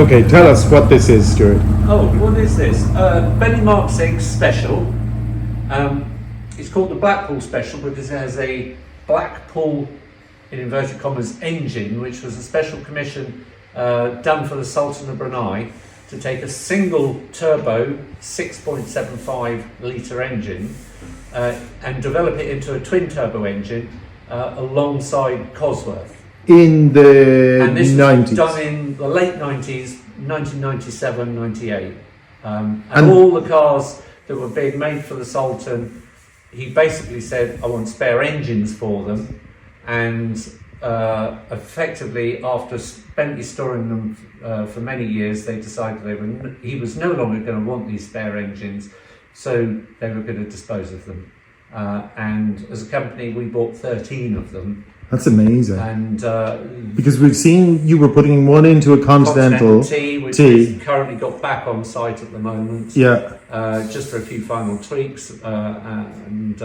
Okay, tell us what this is, Stuart. Oh, what is this? Bentley Mark 6 Special. It's called the Blackpool Special because it has a Blackpool, in inverted commas, engine, which was a special commission done for the Sultan of Brunei to take a single turbo 6.75 litre engine and develop it into a twin turbo engine alongside Cosworth. In the And this 90s. was done in the late 90s, 1997, 98. And all the cars that were being made for the Sultan, he basically said, I want spare engines for them. And effectively, after Bentley storing them for many years, they decided he was no longer going to want these spare engines, so they were going to dispose of them. And as a company, we bought 13 of them. That's amazing. And because we've seen you were putting one into a Continental T, which is currently got back on site at the moment. Yeah. Just for a few final tweaks, and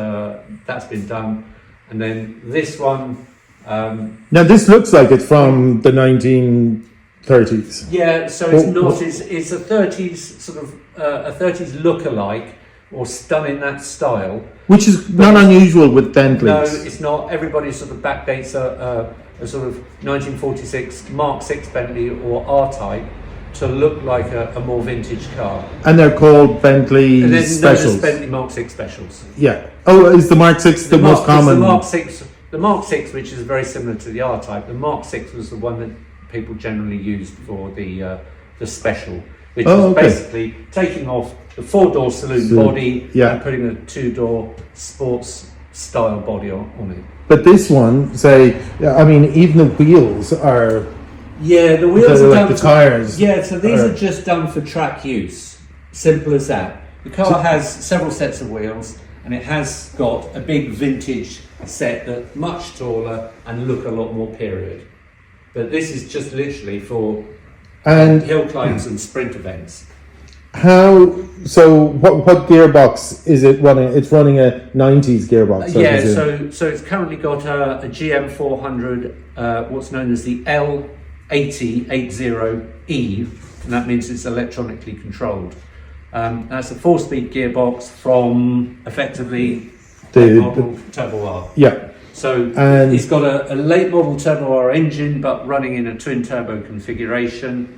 that's been done. And then this one. Now this looks like it's from the 1930s. Yeah, so it's not. It's a 30s sort of a 30s look-alike, or done in that style. Which is not unusual with Bentleys. No, it's not. Everybody sort of backdates a sort of 1946 Mark 6 Bentley or R-Type to look like a more vintage car. And they're called Bentley and Specials. Bentley Mark 6 Specials. Yeah. Oh, is the Mark 6 the most common? The Mark 6, which is very similar to the R-Type. The Mark 6 was the one that people generally used for the Special, which was basically taking off the 4-door saloon body and putting a 2-door sports style body on it. But this one, I mean, even the wheels are... Yeah, the wheels are done the tyres. Yeah, so these are just done for track use. Simple as that. The car has several sets of wheels, and it has got a big vintage set that's much taller and look a lot more period. But this is just literally for hill climbs and sprint events. What gearbox is it running? It's running a 90s gearbox. So it's currently got a GM 400, what's known as the L80E, and that means it's electronically controlled. That's a 4-speed gearbox from effectively late model Turbo R. Yeah. So it's got a late model Turbo R engine, but running in a twin turbo configuration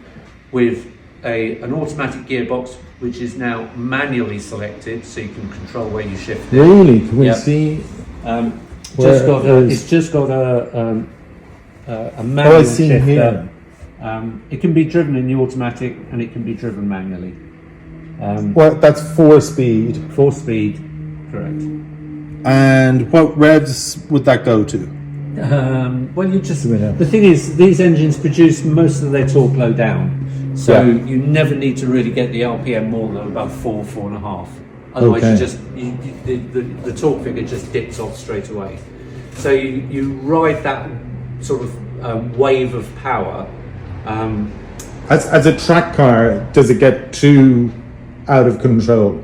with an automatic gearbox, which is now manually selected, so you can control where you shift it. Really? Can we see? It's just got a manual shifter. Here. It can be driven in the automatic, and it can be driven manually. Well, that's 4-speed. 4-speed, correct. And what revs would that go to? The thing is, these engines produce most of their torque low down, so you never need to really get the RPM more than above 4.5. Otherwise, the torque figure just dips off straight away. So you ride that sort of wave of power. As a track car, does it get too out of control?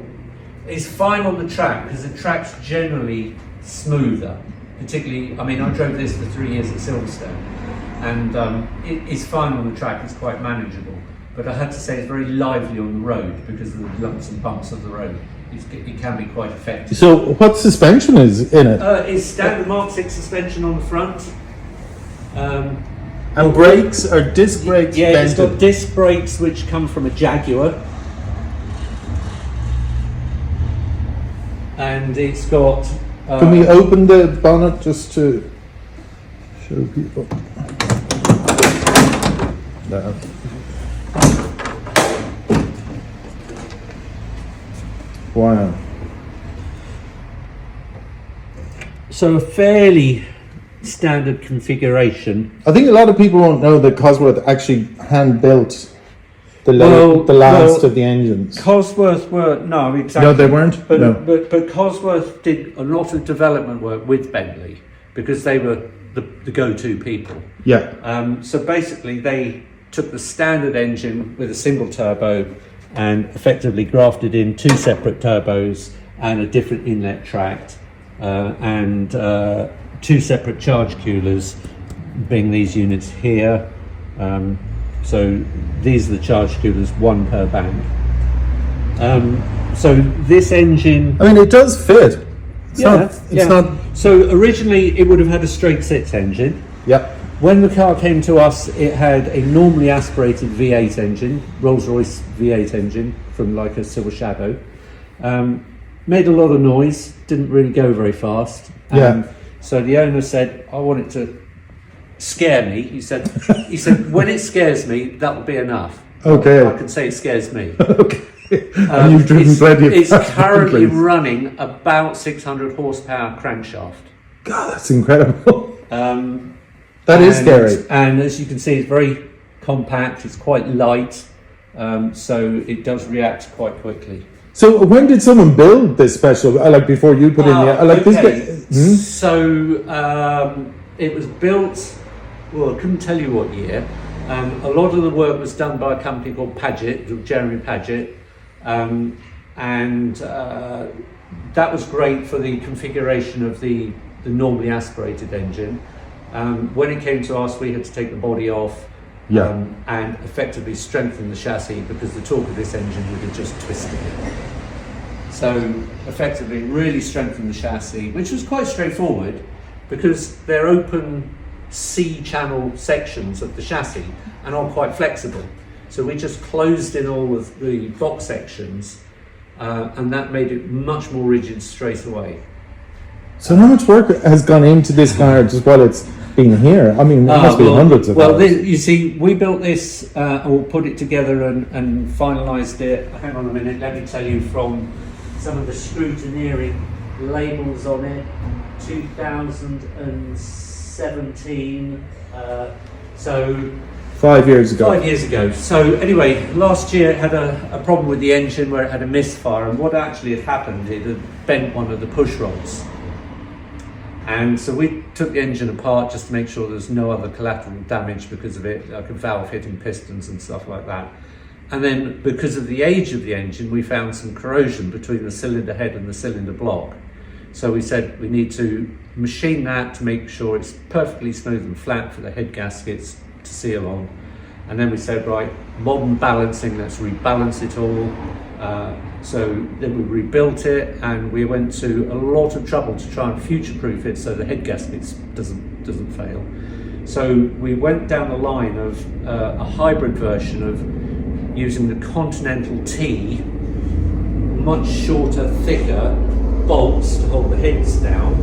It's fine on the track because the track's generally smoother. Particularly, I mean, I drove this for 3 years at Silverstone, and it's fine on the track. It's quite manageable. But I had to say it's very lively on the road because of the lumps and bumps of the road. It can be quite effective. So, what suspension is in it? It's standard Mark 6 suspension on the front. And brakes are disc brakes? Yeah, it's got disc brakes which come from a Jaguar. And it's got... Can we open the bonnet just to show people? No. Wow. So a fairly standard configuration. I think a lot of people won't know that Cosworth actually hand-built the last of the engines. Cosworth were exactly. No, they weren't. But Cosworth did a lot of development work with Bentley because they were the go-to people. Yeah. So basically, they took the standard engine with a single turbo and effectively grafted in 2 separate turbos and a different inlet tract and 2 separate charge coolers, being these units here. So these are the charge coolers, one per bank. So this engine, I mean, it does fit. It's yeah. not. So originally it would have had a straight six engine. Yep. When the car came to us, it had a normally aspirated V8 engine, Rolls-Royce V8 engine from like a Silver Shadow. Made a lot of noise, didn't really go very fast. Yeah. So the owner said, I want it to scare me. He said, when it scares me, that will be enough. Okay. I can say it scares me. Okay. And you've driven plenty of It's currently please. running about 600 horsepower crankshaft. God, that's incredible. That is scary. And as you can see, it's very compact, it's quite light, so it does react quite quickly. So when did someone build this special? Like before you put in the like okay. this guy? So it was built. Well, I couldn't tell you what year. A lot of the work was done by a company called Paget, Jeremy Paget, and that was great for the configuration of the normally aspirated engine. When it came to us, we had to take the body off and effectively strengthen the chassis because the torque of this engine would have just twisted it. So effectively really strengthened the chassis, which was quite straightforward because they're open C-channel sections of the chassis and are quite flexible. So we just closed in all of the box sections and that made it much more rigid straight away. So how much work has gone into this car just while it's been here? I mean, it must be hundreds of hours. You see, we built this or put it together and finalised it. Hang on a minute, let me tell you from some of the scrutineering labels on it. 2017. So 5 years ago. 5 years ago. So anyway, last year it had a problem with the engine where it had a misfire, and what actually had happened, it had bent one of the push rods. And so we took the engine apart just to make sure there's no other collateral damage because of it, like a valve hitting pistons and stuff like that. And then because of the age of the engine, we found some corrosion between the cylinder head and the cylinder block. So we said we need to machine that to make sure it's perfectly smooth and flat for the head gaskets to seal on. And then we said, right, modern balancing, let's rebalance it all. So then we rebuilt it, and we went to a lot of trouble to try and future-proof it so the head gaskets doesn't fail. So we went down the line of a hybrid version of using the Continental T, much shorter, thicker bolts to hold the heads down,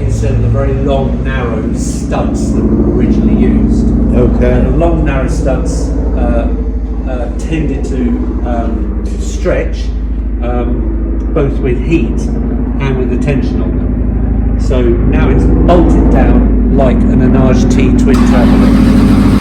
instead of the very long, narrow studs that were originally used. Okay. And the long, narrow studs tended to stretch both with heat and with the tension on them. So now it's bolted down like an Enage T twin turbo.